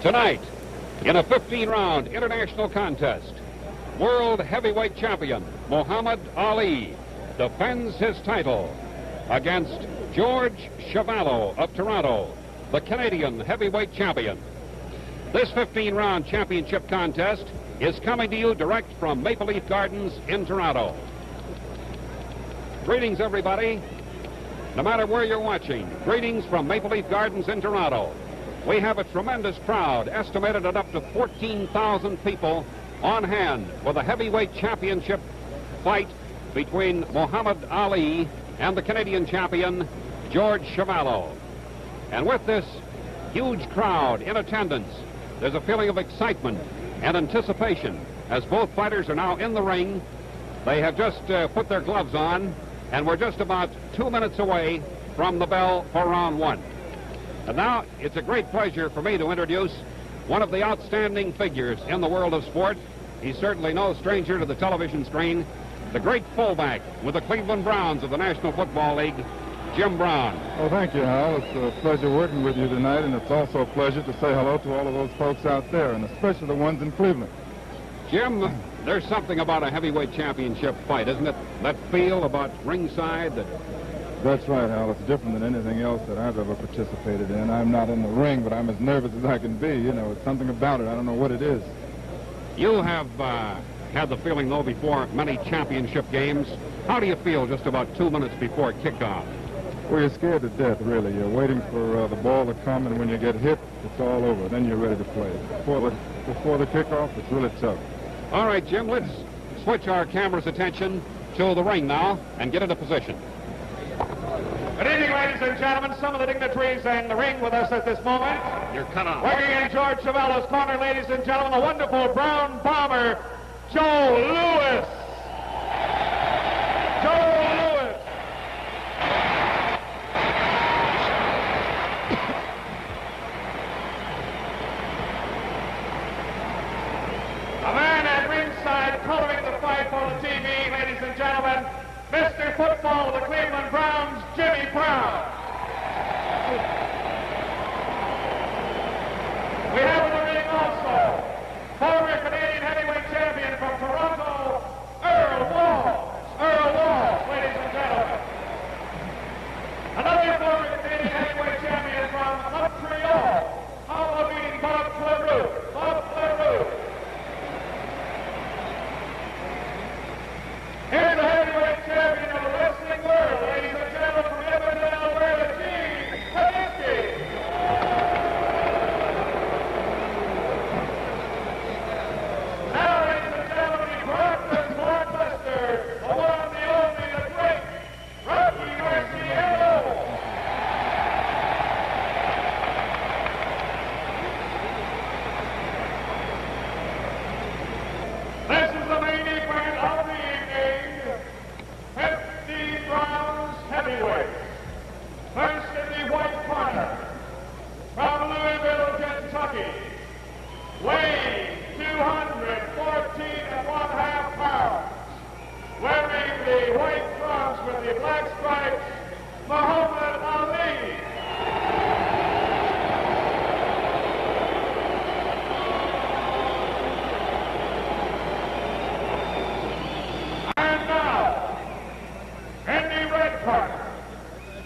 Tonight, in a 15-round international contest, world heavyweight champion Muhammad Ali defends his title against George Chuvalo of Toronto, the Canadian heavyweight champion. This 15-round championship contest is coming to you direct from Maple Leaf Gardens in Toronto. Greetings, everybody. No matter where you're watching, greetings from Maple Leaf Gardens in Toronto. We have a tremendous crowd, estimated at up to 14,000 people on hand for the heavyweight championship fight between Muhammad Ali and the Canadian champion, George Chuvalo. And with this huge crowd in attendance, there's a feeling of excitement and anticipation as both fighters are now in the ring. They have just put their gloves on, and we're just about 2 minutes away from the bell for round one. And now it's a great pleasure for me to introduce one of the outstanding figures in the world of sport. He's certainly no stranger to the television screen, the great fullback with the Cleveland Browns of the National Football League, Jim Brown. Oh, thank you, Hal. It's a pleasure working with you tonight, and it's also a pleasure to say hello to all of those folks out there, and especially the ones in Cleveland. Jim, there's something about a heavyweight championship fight, isn't it? That feel about ringside. That's right, Hal. It's different than anything else that I've ever participated in. I'm not in the ring, but I'm as nervous as I can be. You know, it's something about it. I don't know what it is. You have had the feeling, though, before many championship games. How do you feel just about 2 minutes before kickoff? Well, you're scared to death, really. You're waiting for the ball to come, and when you get hit, it's all over. Then you're ready to play. Before the kickoff, it's really tough. All right, Jim, let's switch our camera's attention to the ring now and get into position. Good evening, ladies and gentlemen. Some of the dignitaries in the ring with us at this moment. You're cut off. Working in George Chuvalo's corner, ladies and gentlemen, the wonderful brown bomber, Joe Louis. Joe Louis. A man at ringside coloring the fight for the TV, ladies and gentlemen, Mr. Football of the Cleveland Browns, Jimmy Brown. We have in the ring also former Canadian heavyweight champion from Toronto, Earl Walls. Earl Walls, ladies and gentlemen. Another former Canadian heavyweight champion from Montreal, Hall of Meeting, Bob Cleroux. Bob Cleroux. Here's the heavyweight champion of the wrestling world, ladies and gentlemen, from Edmonton, Alberta, Gene Kaminsky. Now, ladies and gentlemen, he brought this blockbuster, the one, the only, the great, Rocky Marciano. This is the main event of the evening. 50 rounds heavyweight. First in the white corner, from Louisville, Kentucky, weighing 214 1/2 pounds, wearing the white trunks with the black stripes, Muhammad Ali. And now, in the red corner,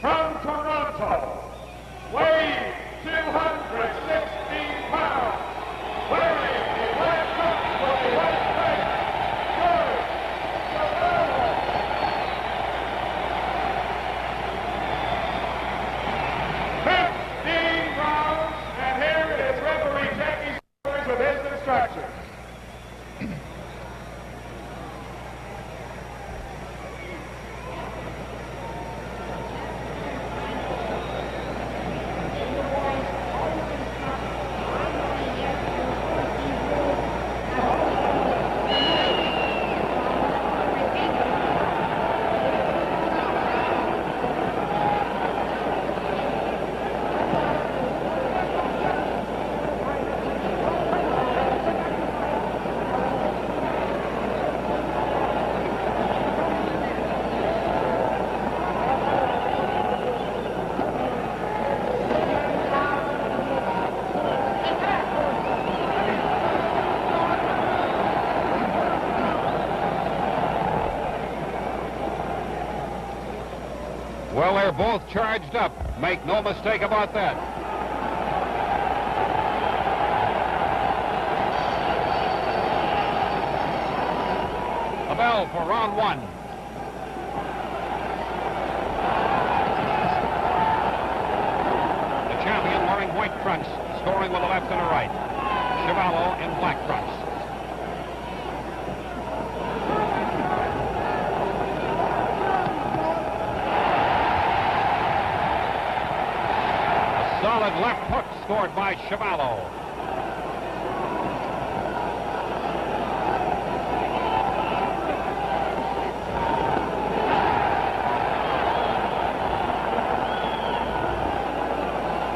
from Toronto, weighing 216 pounds, wearing the black trunks with the white stripes, George Chuvalo. They're both charged up. Make no mistake about that. The bell for round one. The champion wearing white trunks, scoring with a left and a right. Chuvalo in black trunks. Solid left hook scored by Chuvalo.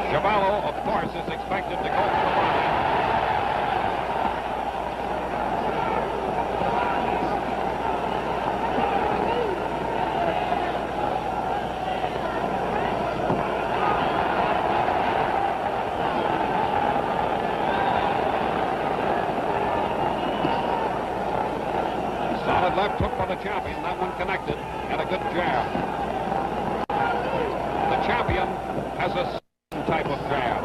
Chuvalo, of course, is expected to go for the body. Solid left hook for the champion. That one connected. And a good jab. The champion has a type of jab.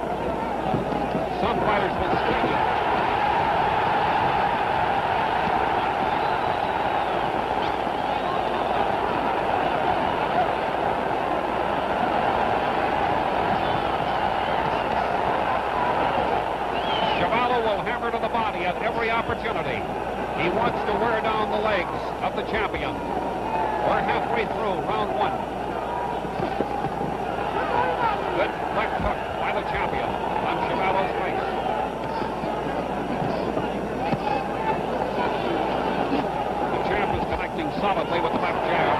Some fighters will swing it. Chuvalo will hammer to the body at every opportunity. He wants to wear down the legs of the champion. We're halfway through round one. Good left hook by the champion on Chuvalo's face. The champ is connecting solidly with the left jab.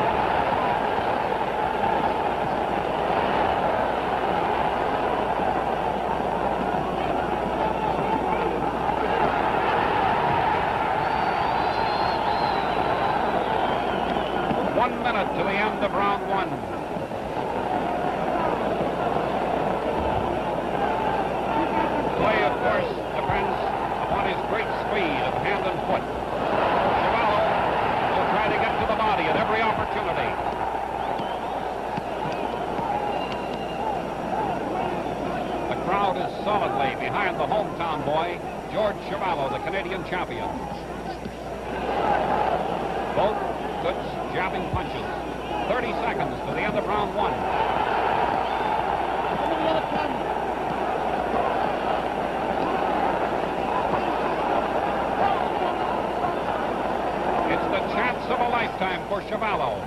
One minute to the end of round one. Play, of course, depends upon his great speed of hand and foot. Chuvalo will try to get to the body at every opportunity. The crowd is solidly behind the hometown boy, George Chuvalo, the Canadian champion. Both good jabbing punches. 30 seconds to the end of round one. It's the chance of a lifetime for Chuvalo.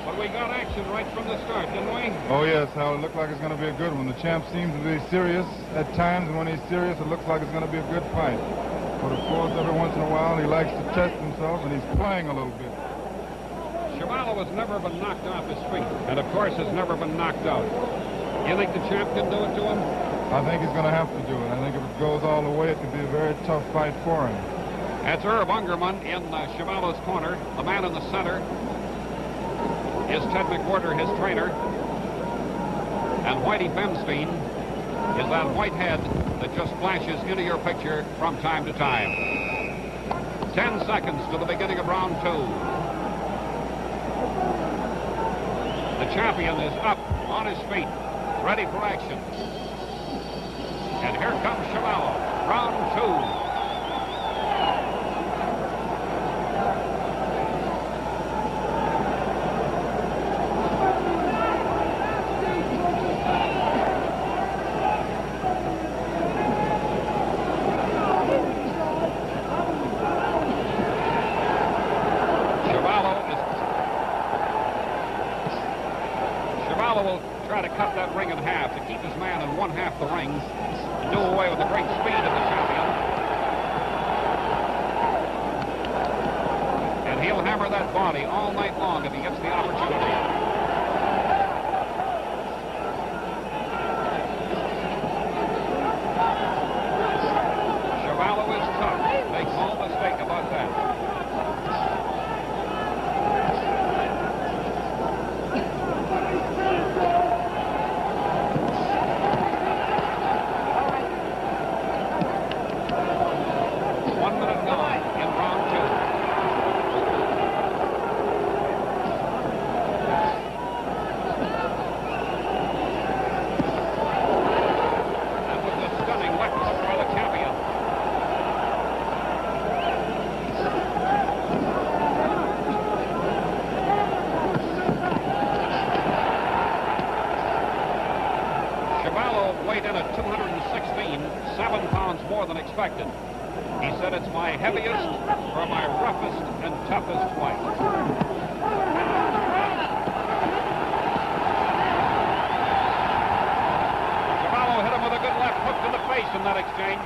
But we got action right from the start, didn't we? Oh, yes, Hal. It looked like it's going to be a good one. The champ seems to be serious at times, and when he's serious, it looks like it's going to be a good fight. But, of course, every once in a while, he likes to test himself, and he's playing a little bit. Chuvalo has never been knocked off his feet, and, of course, has never been knocked out. You think the champ can do it to him? I think he's going to have to do it. I think if it goes all the way, it could be a very tough fight for him. That's Herb Ungerman in Chuvalo's corner. The man in the center is Ted McWhirter, his trainer. And Whitey Bemstein is that white head that just flashes into your picture from time to time. 10 seconds to the beginning of round two. The champion is up on his feet, ready for action. And here comes Chuvalo, round two. Chuvalo will try to cut that ring in half to keep his man in one half the ring and do away with the great speed of the champion. And he'll hammer that body all night long if he gets the opportunity. Chuvalo is tough. Make no mistake about that. Chuvalo weighed in at 216, 7 pounds more than expected. He said it's my heaviest or my roughest and toughest fight. Chuvalo hit him with a good left hook to the face in that exchange.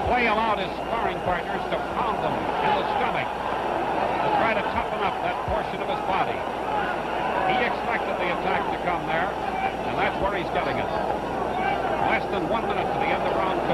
Clay allowed his sparring partners to pound them in the stomach to try to toughen up that portion of his body. He expected the attack to come there, and that's where he's getting it. Less than 1 minute to the end of round 2.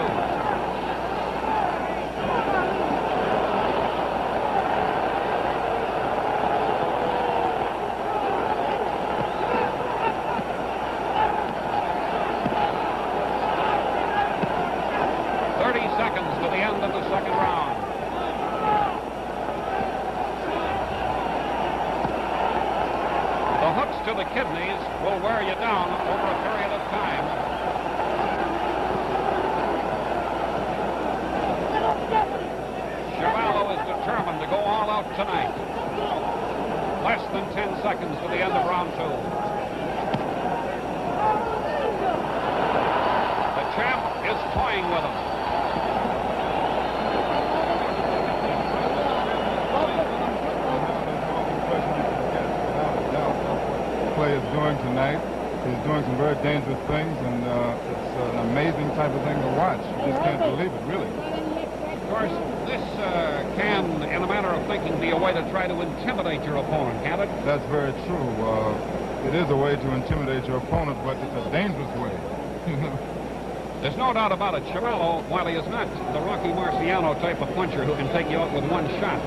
30 seconds to the end of the second round. The hooks to the kidneys will wear you down over a period of time. Chuvalo is determined to go all out tonight. Less than 10 seconds to the end of round 2. The champ is toying with him. Clay is doing tonight. He's doing some very dangerous things, and it's an amazing type of thing to watch. You just can't believe it, really. Of course, this can, in a manner of thinking, be a way to try to intimidate your opponent, can't it? That's very true. It is a way to intimidate your opponent, but it's a dangerous way. There's no doubt about it. Chuvalo, while he is not the Rocky Marciano type of puncher who can take you out with one shot,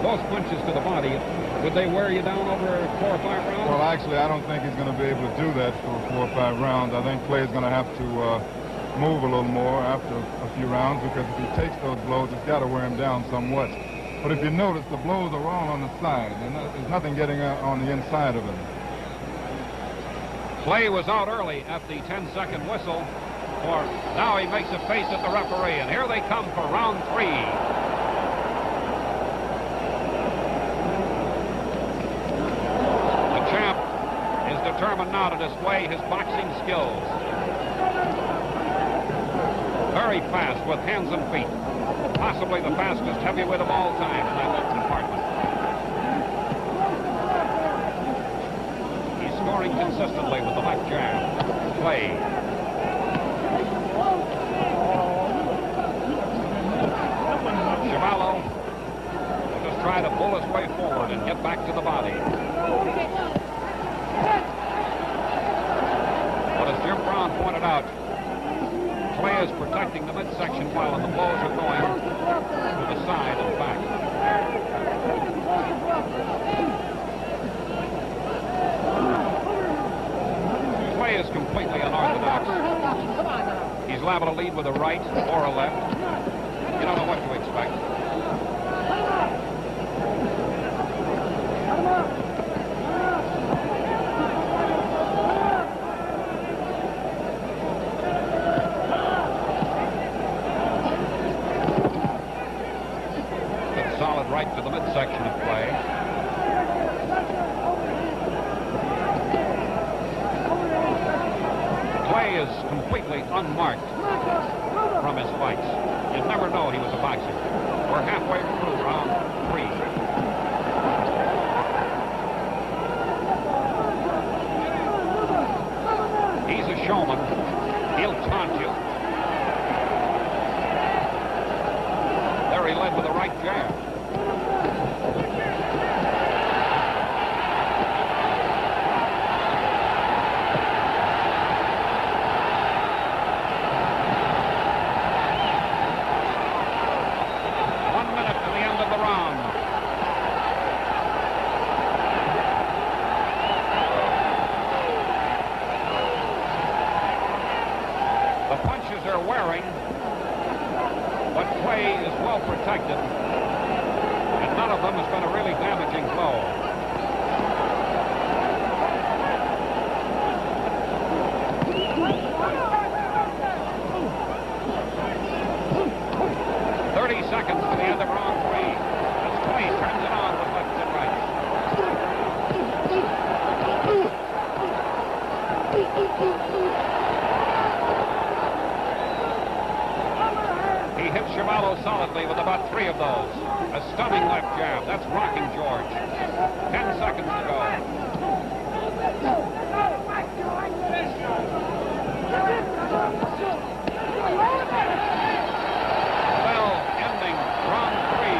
those punches to the body, would they wear you down over 4 or 5 rounds? Well, actually, I don't think he's going to be able to do that for 4 or 5 rounds. I think Clay's going to have to move a little more after a few rounds, because if he takes those blows, it's got to wear him down somewhat. But if you notice, the blows are all on the side, and there's nothing getting on the inside of him. Clay was out early at the 10-second whistle. For now he makes a face at the referee, and here they come for round 3. Determined now to display his boxing skills. Very fast with hands and feet. Possibly the fastest heavyweight of all time in that department. He's scoring consistently with the left jab. Clay. Chuvalo will just try to pull his way forward and get back to the body. Jim Brown pointed out, Clay is protecting the midsection while the blows are going to the side and back. Clay is completely unorthodox. He's liable to lead with a right or a left. You don't know what to expect. Right to the midsection of Clay. Clay is completely unmarked from his fights. You'd never know he was a boxer. We're halfway through round 3. He's a showman. He'll taunt you. There he led with a right jab. Wearing, but Clay is well protected, and none of them has been a really damaging blow. solidly with about 3 of those. A stunning left jab. That's rocking George. 10 seconds to go. Well, ending round 3.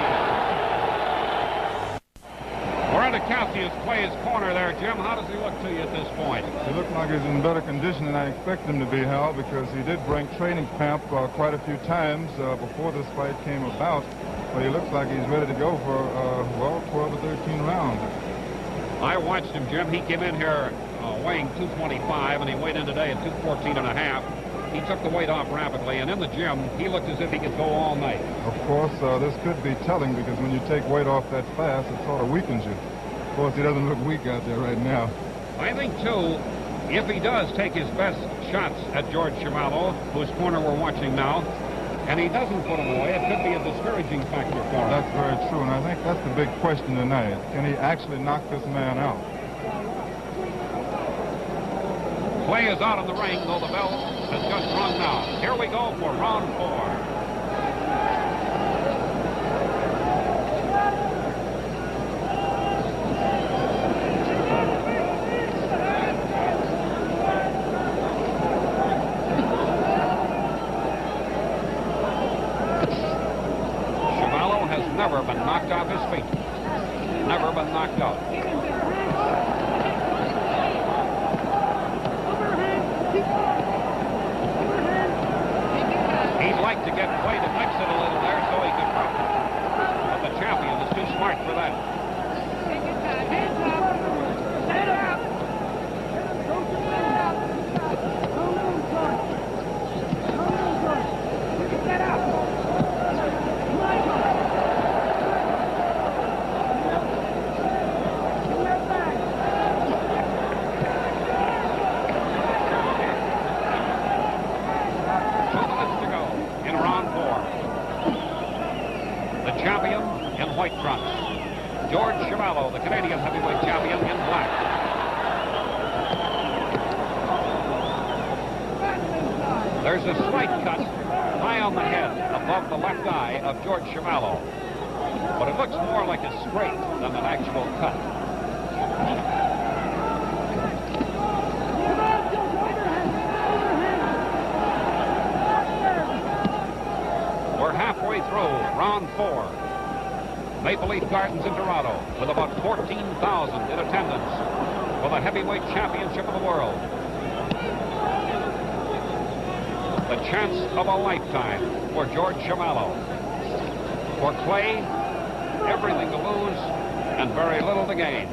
We're into Cassius Clay's corner there, Jim. How does he look to you at this point? He looks like he's in better condition than I expected him to be, Hal, because he did break training camp quite a few times before this fight came about. But he looks like he's ready to go for, well, 12 or 13 rounds. I watched him, Jim. He came in here weighing 225, and he weighed in today at 214 and a half. He took the weight off rapidly, and in the gym, he looked as if he could go all night. Of course, this could be telling, because when you take weight off that fast, it sort of weakens you. Of course, he doesn't look weak out there right now. I think, too, if he does take his best shots at George Chuvalo, whose corner we're watching now, and he doesn't put him away, it could be a discouraging factor for him. That's very true, and I think that's the big question tonight. Can he actually knock this man out? Clay is out of the ring, though the bell has just rung now. Here we go for round 4. Never been knocked off his feet. Never been knocked out. He'd like to get Clay to mix it a little there so he could drop it. But the champion is too smart for that. George Chuvalo, the Canadian heavyweight champion, in black. There's a slight cut high on the head above the left eye of George Chuvalo, but it looks more like a scrape than an actual cut. We're halfway through round 4. Maple Leaf Gardens in Toronto, with about 14,000 in attendance for the heavyweight championship of the world. The chance of a lifetime for George Chuvalo. For Clay, everything to lose and very little to gain.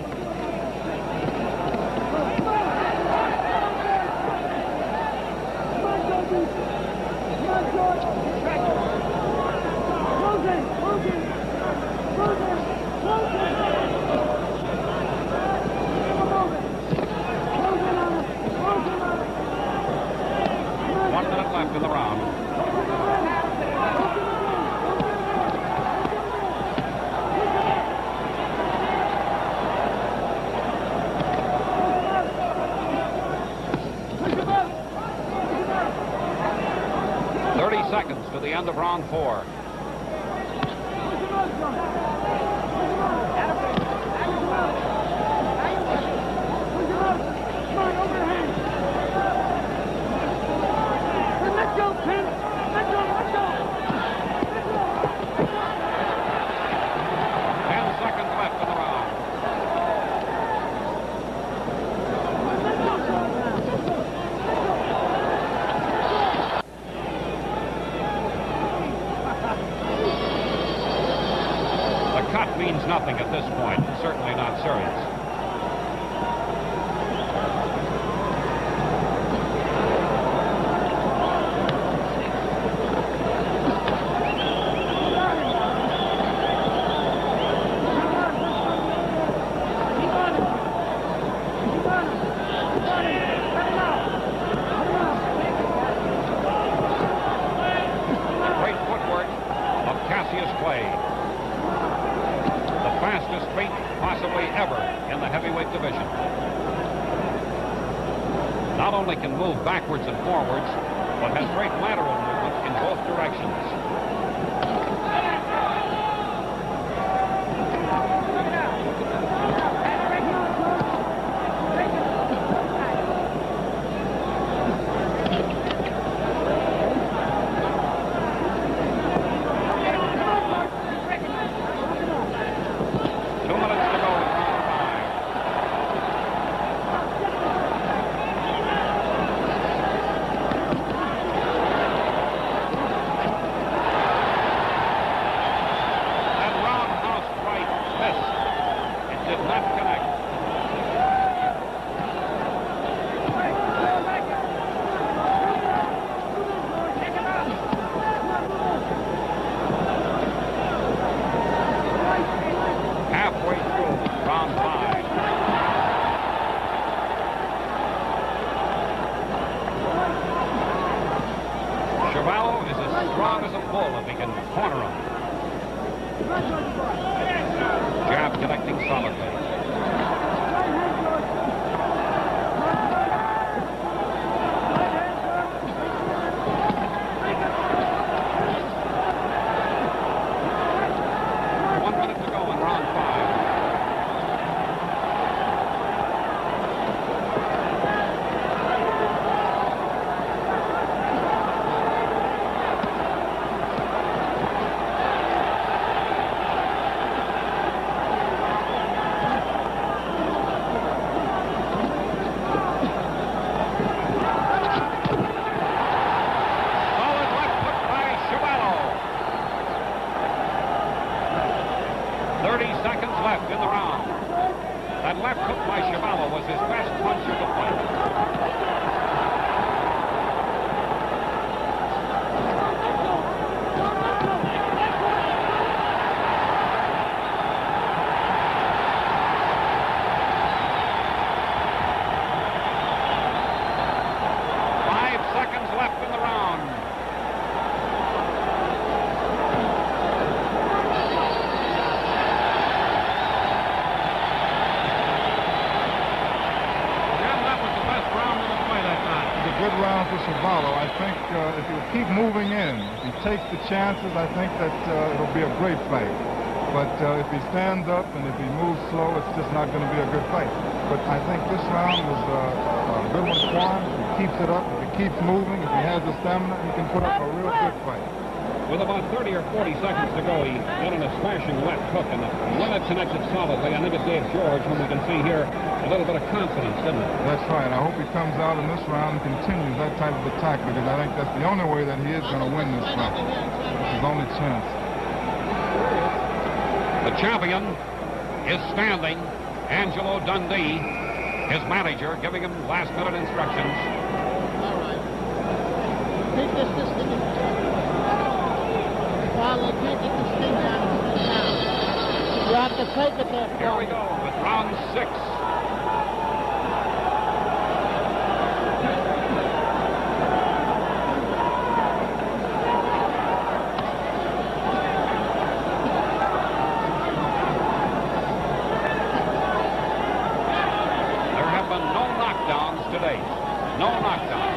In the round. Seconds to the end of round 4. Means nothing at this point, certainly not serious. Great footwork of Cassius Clay. Fastest feet possibly ever in the heavyweight division. Not only can move backwards and forwards, but has great lateral movement in both directions. strong as a bull if he can corner him. Jab connecting solidly. That left hook by Chuvalo was his best punch of the fight. Good round for Chuvalo. I think if he'll keep moving in, if he takes the chances, I think that it'll be a great fight. But if he stands up and if he moves slow, it's just not going to be a good fight. But I think this round was a good one for him. If he keeps it up, if he keeps moving, if he has the stamina, he can put up a real good fight. With about 30 or 40 seconds to go, he got in a smashing left hook, and when it connected solidly, I think it gave George, whom we can see here, a little bit of confidence, didn't it? That's right. I hope he comes out in this round and continues that type of attack, because I think that's the only way that he is going to win this fight. It's his only chance. The champion is standing. Angelo Dundee, his manager, giving him last-minute instructions. All right. Take this thing in. Follow, can't get this thing down. You have to take it there. Here we go with round 6. There have been no knockdowns today. No knockdowns.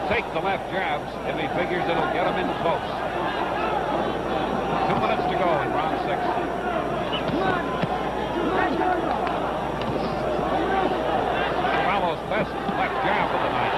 Take the left jabs if he figures it'll get him in close. 2 minutes to go in round 6. Chuvalo's best left jab of the night.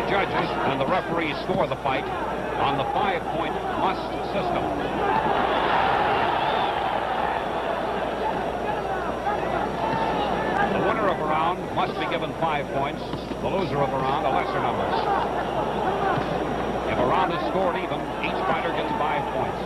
Judges and the referees score the fight on the 5-point must system. The winner of a round must be given 5 points. The loser of a round, a lesser number. If a round is scored even, each fighter gets 5 points.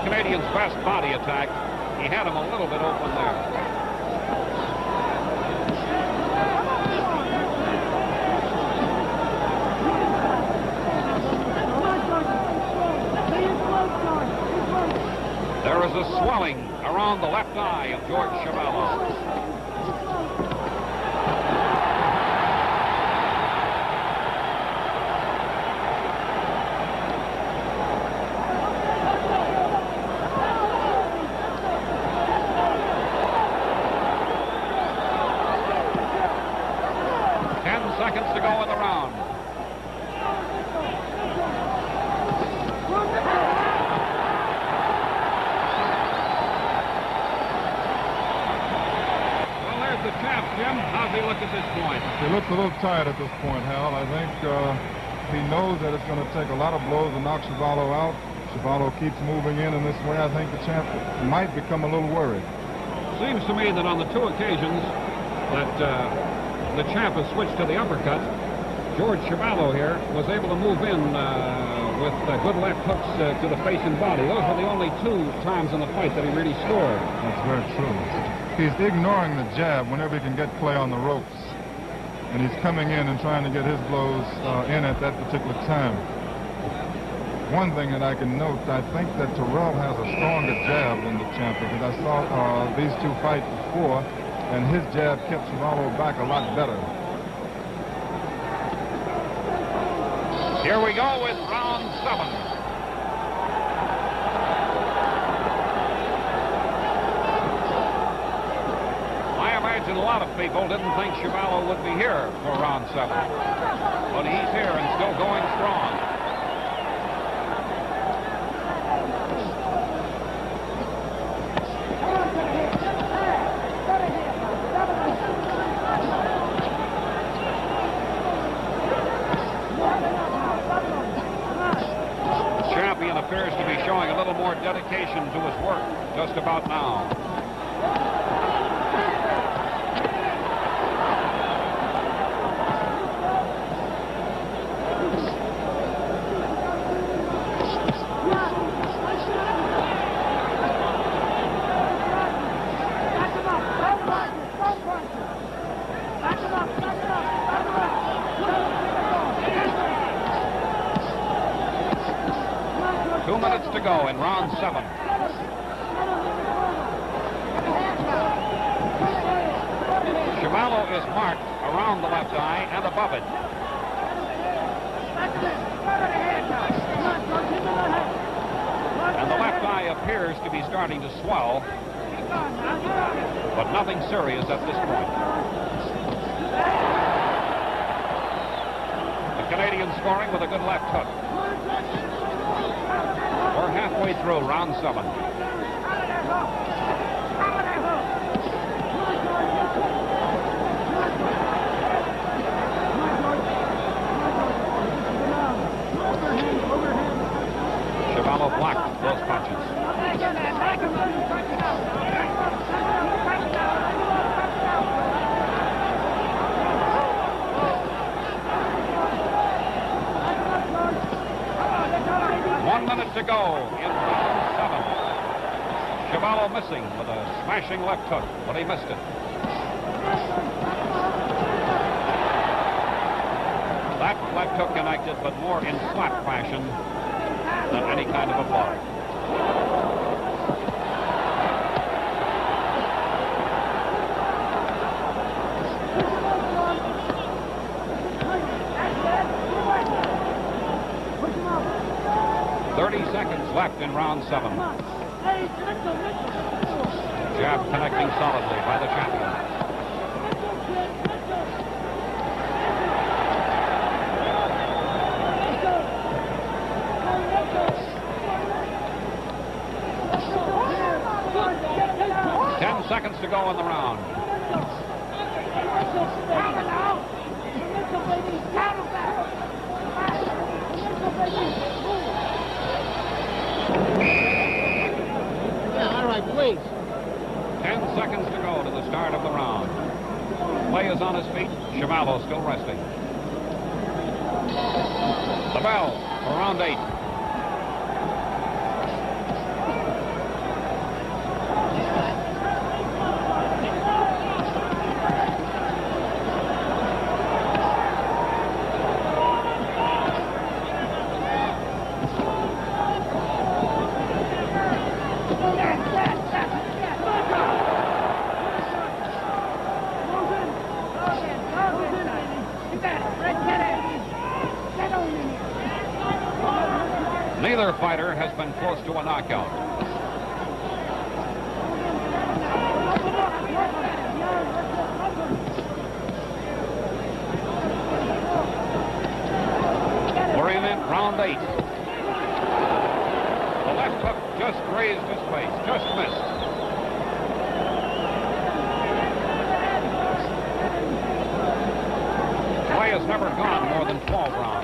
Canadian's best body attack. He had him a little bit open there. There is a swelling around the left eye of George Chuvalo. go in the round. Well, there's the champ, Jim. How's he look at this point? He looks a little tired at this point, Hal. I think he knows that it's going to take a lot of blows to knock Chuvalo out. Chuvalo keeps moving in this way. I think the champ might become a little worried. Seems to me that on the 2 occasions that the champ has switched to the uppercut, George Chuvalo here was able to move in with good left hooks to the face and body. Those were the only 2 times in the fight that he really scored. That's very true. He's ignoring the jab whenever he can get play on the ropes. And he's coming in and trying to get his blows in at that particular time. One thing that I can note, I think that Terrell has a stronger jab than the champ, because I saw these 2 fight before, and his jab kept Chuvalo back a lot better. Here we go with round 7. I imagine a lot of people didn't think Chuvalo would be here for round 7. But he's here and still going strong. Appears to be showing a little more dedication to his work just about now. To go in round 7. Chuvalo is marked around the left eye and above it. And the left eye appears to be starting to swell, but nothing serious at this point. The Canadian scoring with a good left hook. We're halfway through round 7. Chuvalo blocked those punches. 1 minute to go in round 7. Chuvalo missing with a smashing left hook, but he missed it. That left hook connected, but more in slap fashion than any kind of a blow. Left in round 7. Jab connecting solidly by the champion. Ten seconds to go in the round. Please. 10 seconds to go to the start of the round. Clay is on his feet. Chuvalo still resting. The bell for round 8. Neither fighter has been close to a knockout. round 8. The left hook just grazed his face, just missed. Play has never gone more than 12 rounds.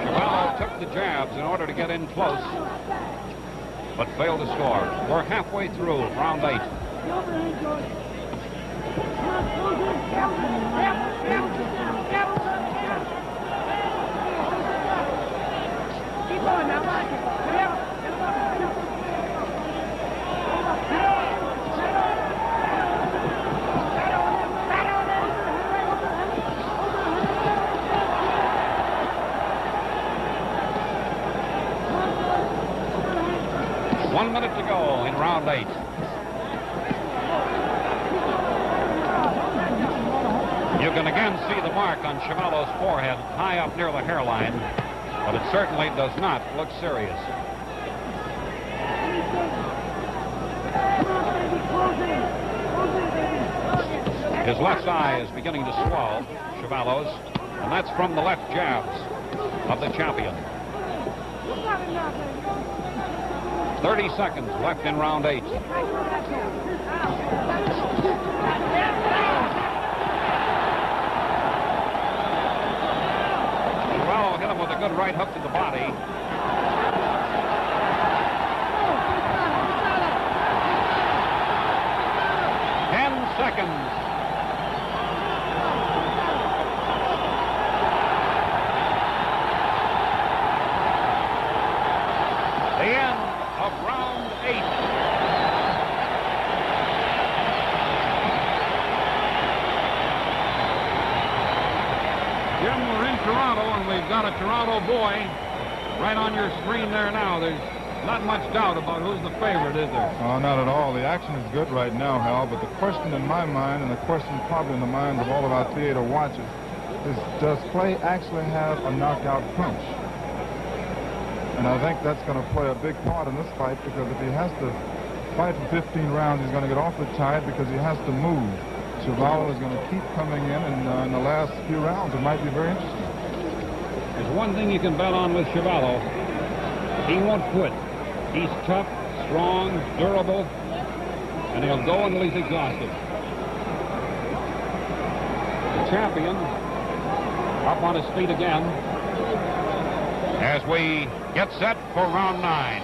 Chuvalo took the jabs in order to get in close, but failed to score. We're halfway through round 8. One minute to go in round 8. You can again see the mark on Chuvalo's forehead high up near the hairline, but it certainly does not look serious. His left eye is beginning to swell, Chuvalo's, and that's from the left jabs of the champion. 30 seconds left in round 8. Chuvalo hit him with a good right hook to the body. 10 seconds. The end of round 8. Jim, we're in Toronto, and we've got a Toronto boy right on your screen there now. There's not much doubt about who's the favorite, is there? Oh, not at all. The action is good right now, Hal, but the question in my mind, and the question probably in the minds of all of our theater watchers, is does Clay actually have a knockout punch? And I think that's going to play a big part in this fight, because if he has to fight for 15 rounds, he's going to get awfully tired because he has to move. Chuvalo is going to keep coming in the last few rounds, it might be very interesting. There's one thing you can bet on with Chuvalo. He won't quit. He's tough, strong, durable, and he'll go until he's exhausted. The champion up on his feet again As we get set for round 9.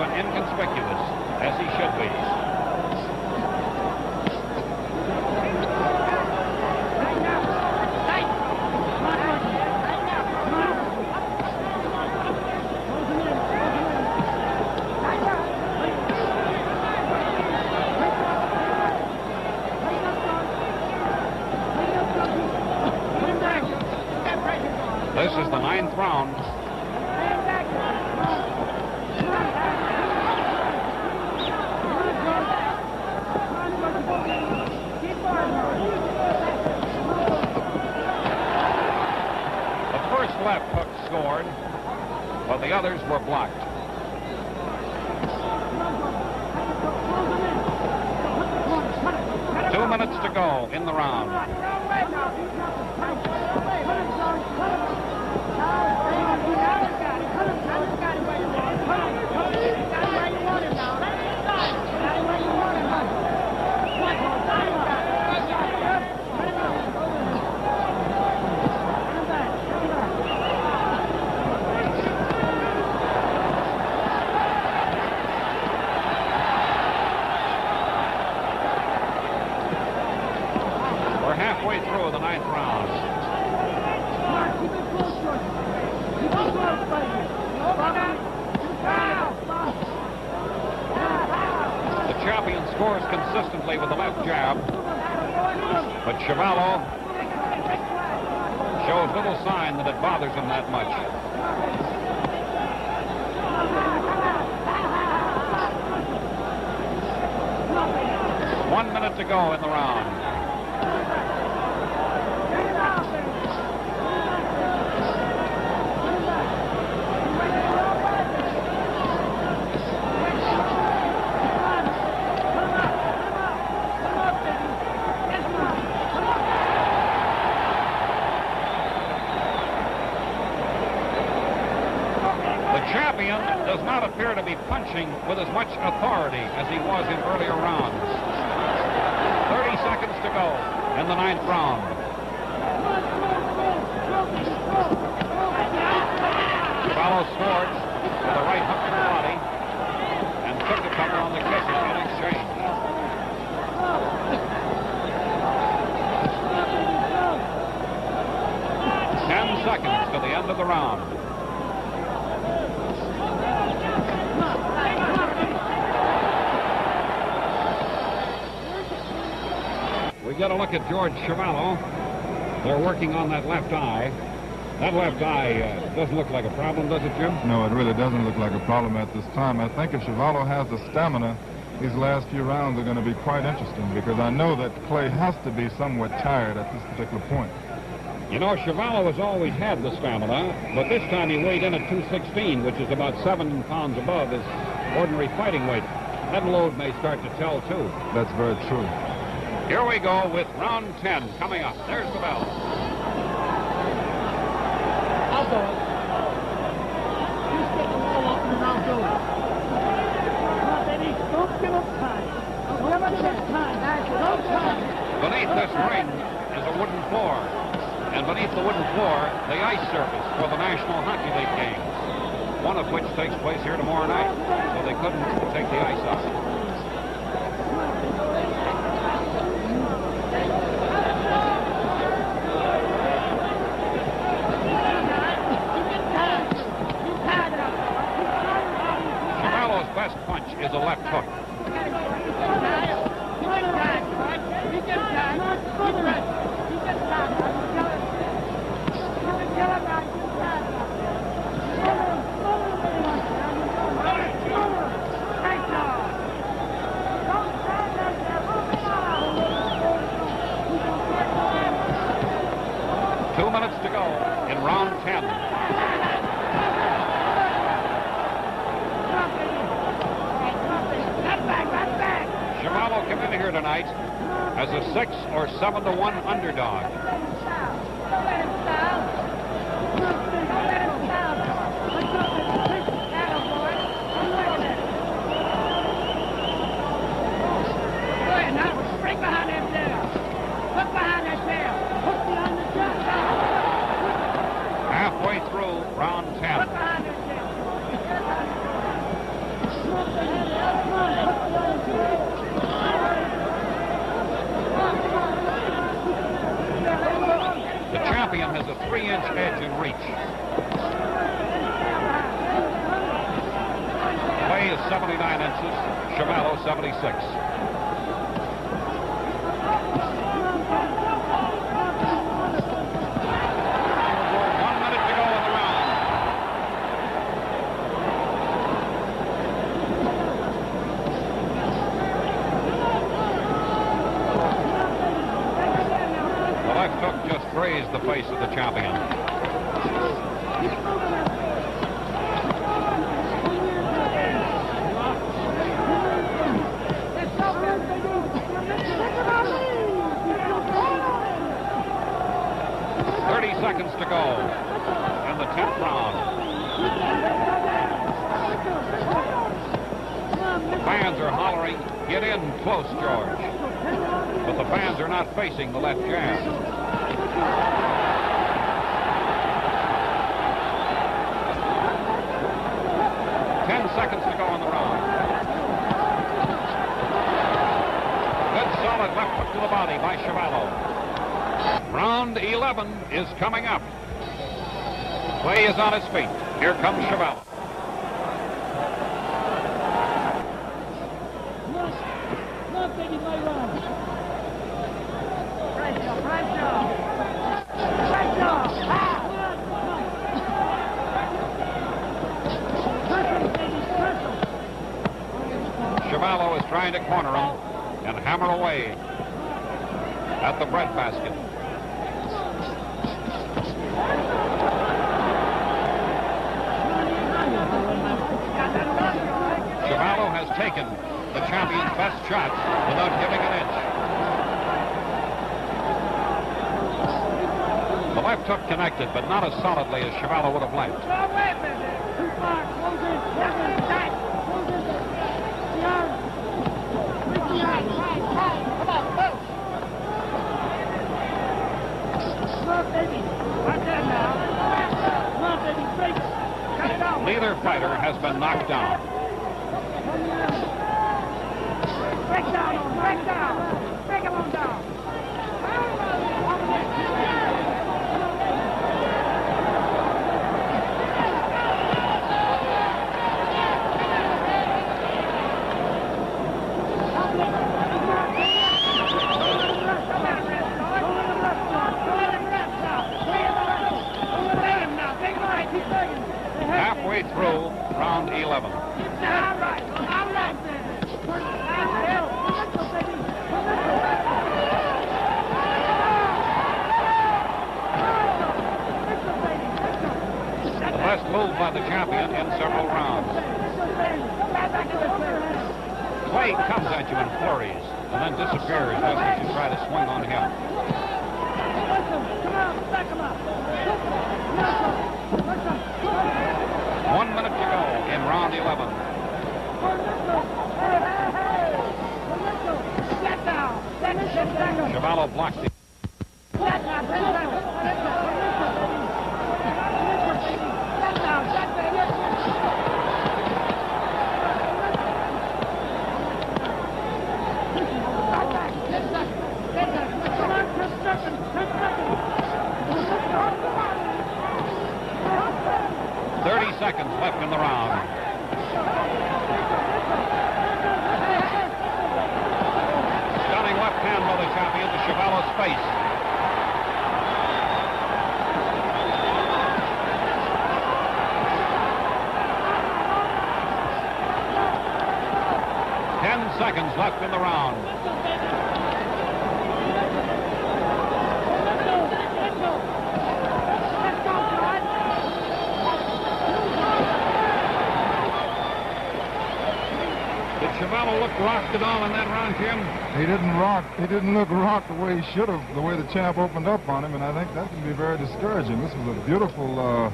Inconspicuous, as he should be. This is the 9th round. Left hook scored, but the others were blocked. Two minutes to go in the round. champion scores consistently with the left jab, but Chuvalo shows little sign that it bothers him that much. One minute to go in the round. Champion does not appear to be punching with as much authority as he was in earlier rounds. 30 seconds to go in the 9th round. Chuvalo scored with a right hook to the body and took a couple on the kick in exchange. Ten seconds to the end of the round. We get a look at George Chuvalo. They're working on that left eye. That left eye doesn't look like a problem, does it, Jim? No, it really doesn't look like a problem at this time. I think if Chuvalo has the stamina, these last few rounds are going to be quite interesting, because I know that Clay has to be somewhat tired at this particular point. You know, Chuvalo has always had the stamina, but this time he weighed in at 216, which is about 7 pounds above his ordinary fighting weight. That load may start to tell, too. That's very true. Here we go with round 10 coming up. There's the bell. I'll do it. You stick the wall open and I'll do it. Come on, baby. Don't give up time. Never give up time. No time. Beneath this ring is a wooden floor. And beneath the wooden floor, the ice surface for the National Hockey League games, one of which takes place here tomorrow night, so they couldn't take the ice off. Chuvalo's best punch is a left hook. To go in round 10. Chuvalo came in here tonight as a 6 or 7-to-1 underdog. Halfway through round 10. The champion has a 3-inch edge in reach. Clay is 79 inches, Chuvalo 76. Grazed the face of the champion. Seconds to go in the 10th round. The fans are hollering, "Get in close, George." But the fans are not facing the left jab. Seconds to go in the round. Good solid left hook to the body by Chuvalo. Round 11 is coming up. Clay is on his feet. Here comes Chuvalo. Chuvalo is trying to corner him and hammer away at the breadbasket. Chuvalo has taken the champion's best shots without giving an inch. The left hook connected, but not as solidly as Chuvalo would have liked. Neither fighter has been knocked down. Break down, break down, break him on down. 11. The best move by the champion in several rounds. Clay comes at you in flurries and then disappears just as you try to swing on him. 1 minute to go in round 11. Chuvalo blocks it. 30 seconds left in the round. Stunning left hand by the champion to Chuvalo's face. Seconds left in the round. Did Chuvalo look rocked at all in that round, Jim? He didn't rock. He didn't look rocked the way he should have, the way the champ opened up on him, and I think that can be very discouraging. This was a beautiful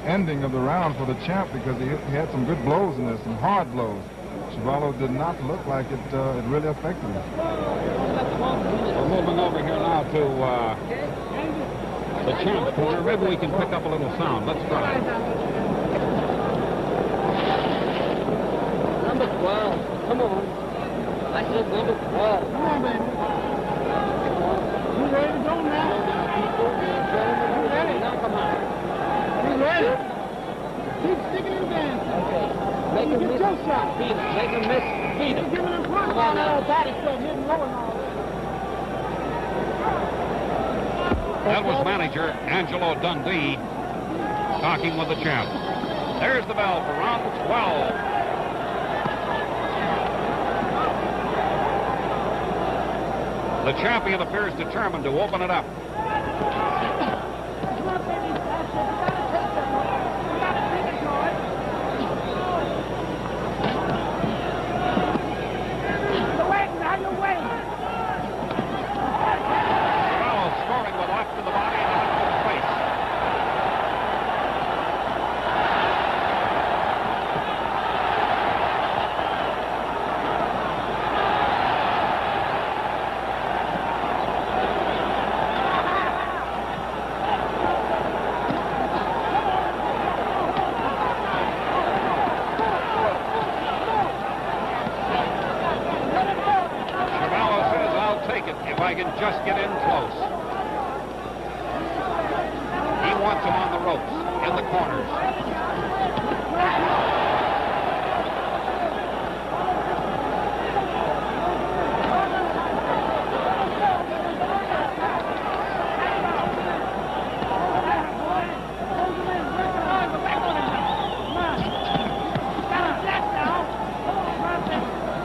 ending of the round for the champ because he had some good blows in there, some hard blows. Chuvalo did not look like it really affected him. We're moving over here now to the champ's corner. Maybe we can pick up a little sound. Let's try. Number 12. Come on. I said number 12. Come on, baby. You ready to go now? You ready? Now come on. You ready? Keep sticking him down. Okay. Make him miss. Beat him. Make him miss. Beat him. Come on now. That was manager Angelo Dundee talking with the champ. There's the bell for round 12. The champion appears determined to open it up. I can just get in close. He wants him on the ropes, in the corners.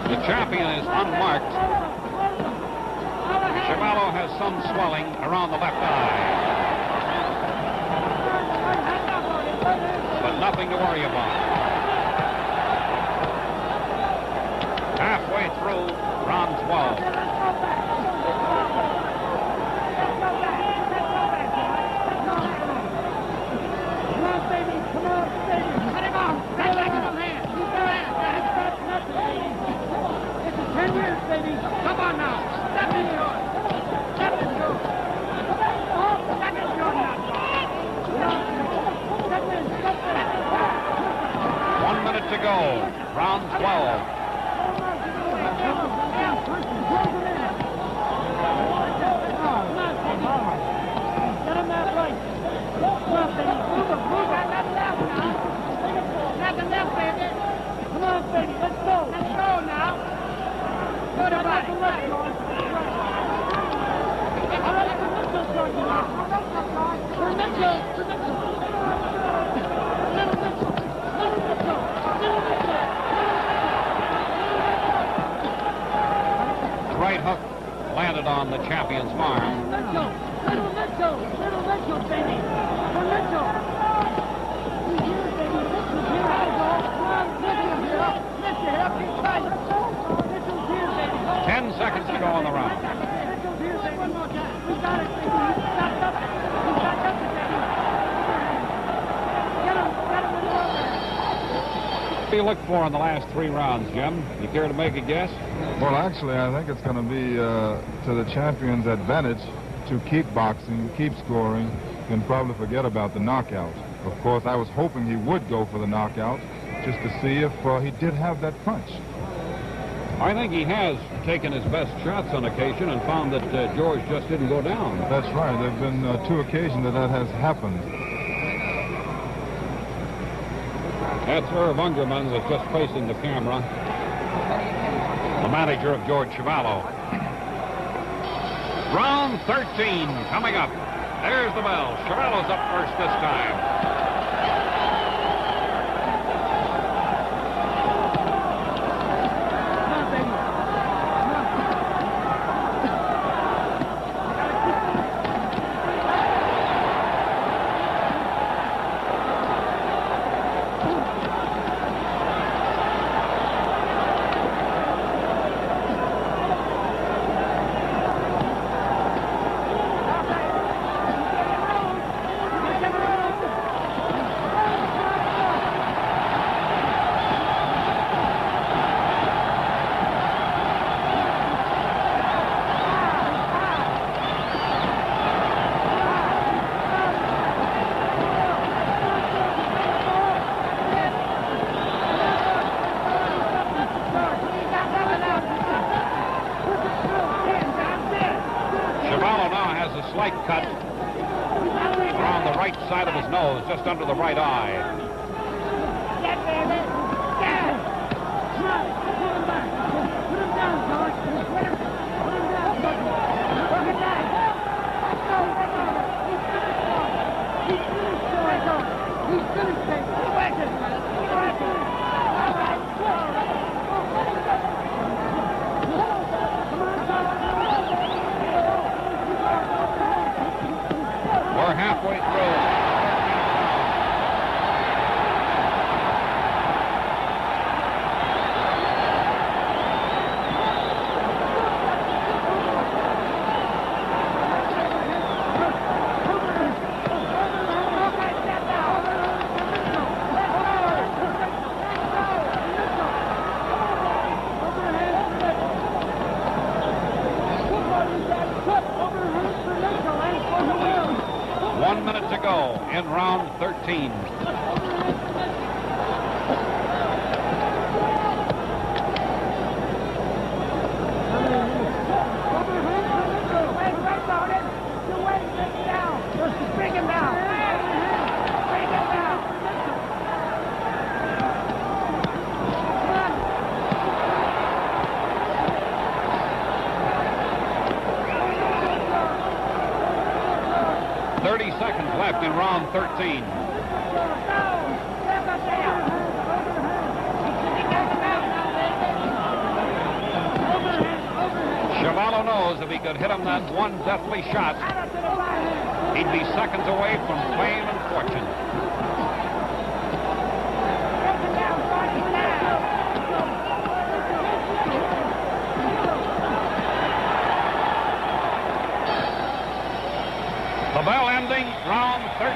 The champion is unmarked. Chuvalo has some swelling around the left eye, but nothing to worry about. Halfway through round 12. Come on now. Step into it. Step into it. Step into it now. 1 minute to go. Round 12. Get him that right. Come on, baby. Move him. Move that left now. Not the left, baby. Come on, baby. Let's go. Let's go now. Good about it. The right hook landed on the champion's arm. Little Mitchell, baby. Mitchell. He's here, baby. Mitchell's here. I go. Come on, Mitchell here. Mitchell here. Keep tight. Mitchell's here, baby. 10 seconds to go on the round. Mitchell's here, baby. One more time. We got it, baby. He's back up. He's back up, baby. Get him in the over. What do you look for in the last 3 rounds, Jim? You care to make a guess? Well, actually, I think it's going to be to the champion's advantage to keep boxing, keep scoring, and probably forget about the knockout. Of course, I was hoping he would go for the knockout just to see if he did have that punch. I think he has taken his best shots on occasion and found that George just didn't go down. That's right. There have been 2 occasions that has happened. That's Irv Ungerman was just facing the camera. The manager of George Chuvalo. Round 13 coming up. There's the bell. Chuvalo's up first this time. 1 minute to go in round 13. Bring him down. Bring him down. 30 seconds left in round 13. Chuvalo knows if he could hit him that one deathly shot, he'd be seconds away from fame and fortune. The bell ending round 13.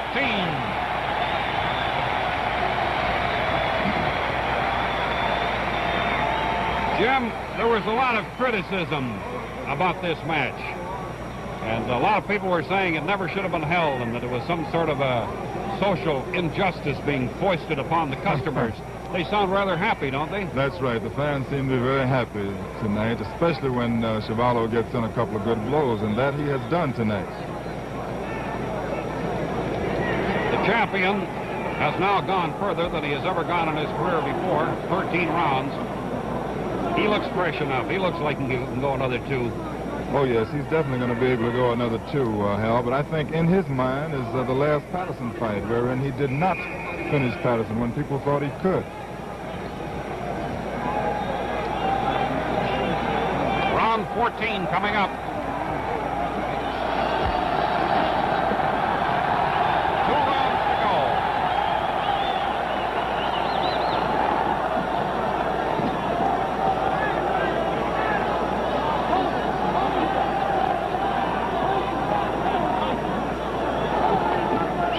Jim, there was a lot of criticism about this match. And a lot of people were saying it never should have been held and that it was some sort of a social injustice being foisted upon the customers. They sound rather happy, don't they? That's right. The fans seem to be very happy tonight, especially when Chuvalo gets in a couple of good blows, and that he has done tonight. The champion has now gone further than he has ever gone in his career before, 13 rounds. He looks fresh enough. He looks like he can go another 2. Oh, yes, he's definitely going to be able to go another 2, Hal. But I think in his mind is the last Patterson fight, wherein he did not finish Patterson when people thought he could. Round 14 coming up. 2 rounds to go.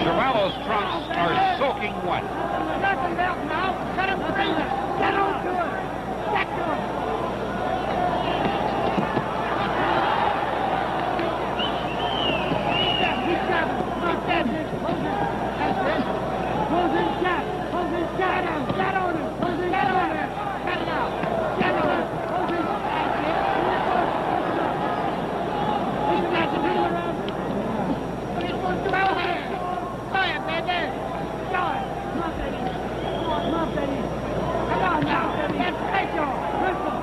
Chuvalo's trunks are soaking wet. Nothing else now. Let him breathe it. Get on to it. Get to him. He's got him. Not dead. That's it. Close his shot. Close his shot. Get on him. Close his shot. Get it out. Get on him. Close his shot. He's got to do it around. He's going to out here. Go ahead, baby. Go ahead. Come on, baby. Come on, baby. Come on now. Let's take you. Crystal.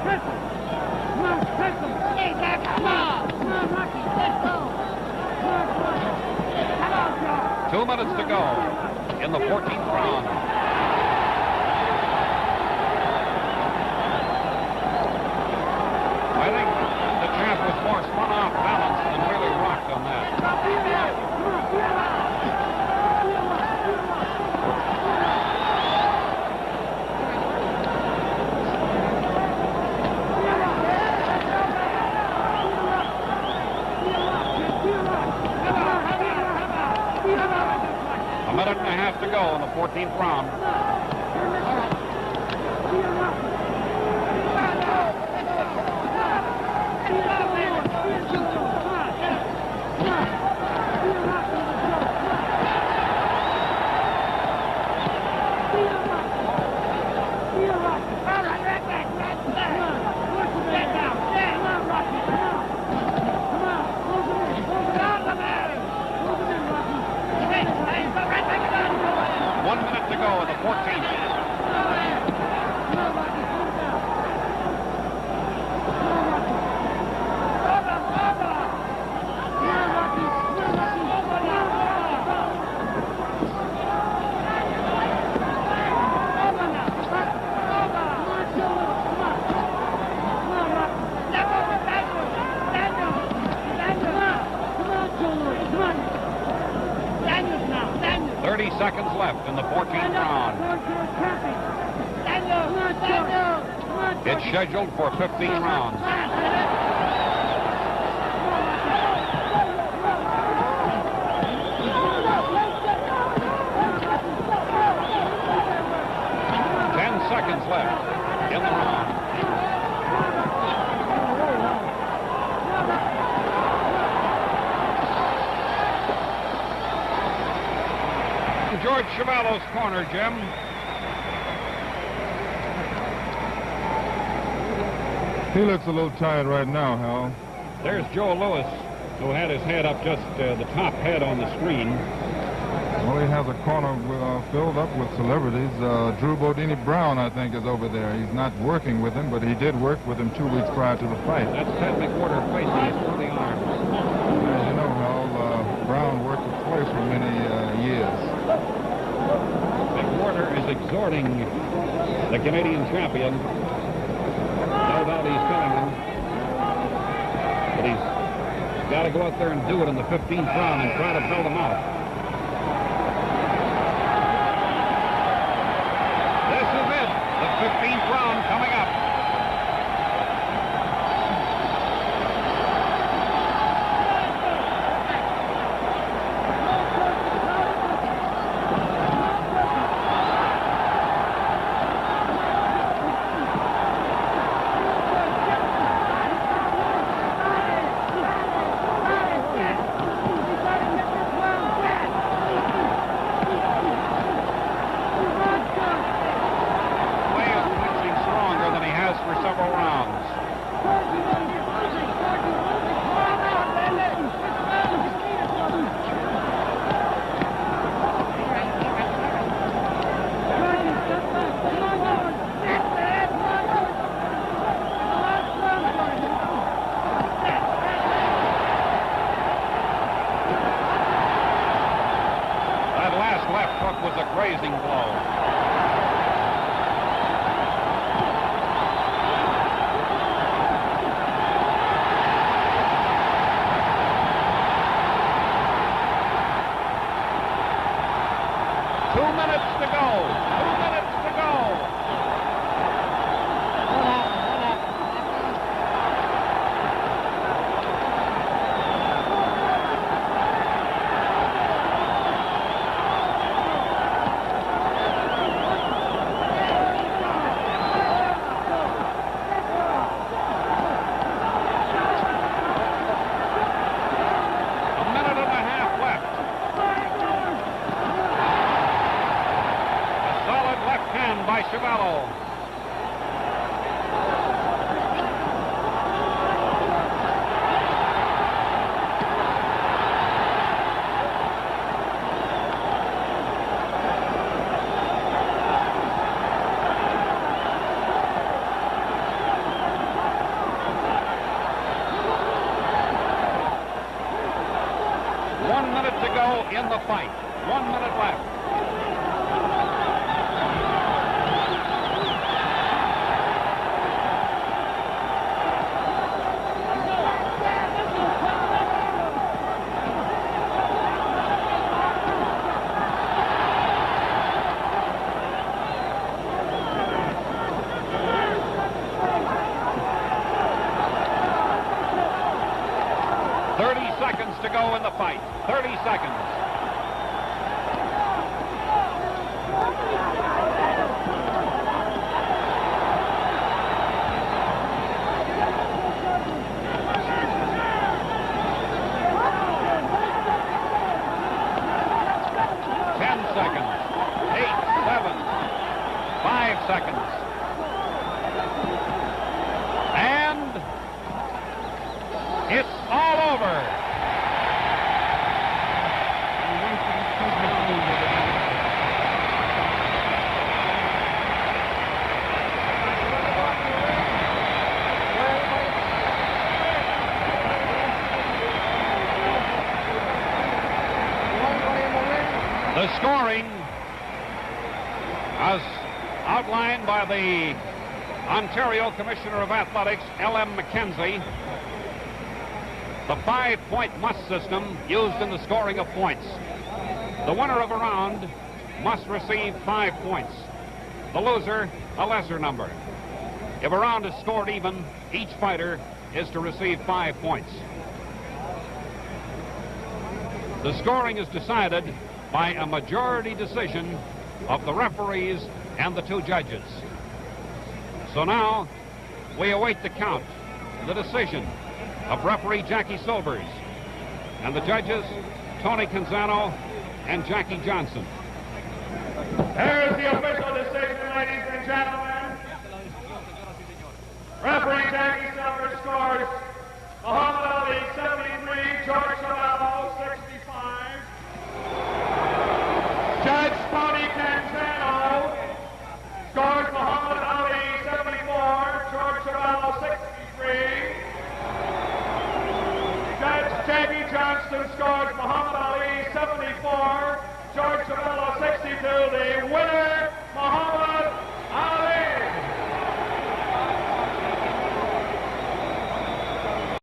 Come on, Crystal. Hey, Jack, come on. Come on, Rocky. Let's go. Come on, come on, Joe. 2 minutes to go in the 14th round. I think the champ was more spun off balance than really rocked on that. A minute and a half to go in the 14th round. Go in the 14th. Seconds left in the 14th round. It's scheduled for 15 rounds. Seconds left in the round. George Chuvalo's corner, Jim. He looks a little tired right now, Hal. There's Joe Lewis, who had his head up just the top head on the screen. Well, he has a corner filled up with celebrities. Drew Bodini Brown, I think, is over there. He's not working with him, but he did work with him 2 weeks prior to the fight. That's Ted McWhorter facing his for the arm. As you know, Hal, Brown worked with Floyd for many years. McWhorter is exhorting the Canadian champion. No doubt he's telling him to go out there and do it in the 15th round and try to build them out. This is it, the 15th round coming up. Was a grazing blow. Two minutes to go. By Chuvalo. One minute to go in the fight. 1 minute left. To go in the fight. 30 seconds. Seconds. 8, 7, 5 seconds. And it's all over. The scoring, as outlined by the Ontario Commissioner of Athletics, L.M. McKenzie, the 5-point must system used in the scoring of points. The winner of a round must receive 5 points. The loser, a lesser number. If a round is scored even, each fighter is to receive 5 points. The scoring is decided by a majority decision of the referees and the 2 judges. So now we await the count, the decision of referee Jackie Silvers and the judges Tony Canzano and Jackie Johnson. Here's the official decision, ladies and gentlemen. Referee Jackie Silvers scores Muhammad Ali 73, George Chuvalo 65. Judge Tony Canzano scores Muhammad Ali 74, George Chuvalo 63. Judge Jackie Johnson scores Muhammad Ali 74, George Chuvalo 60.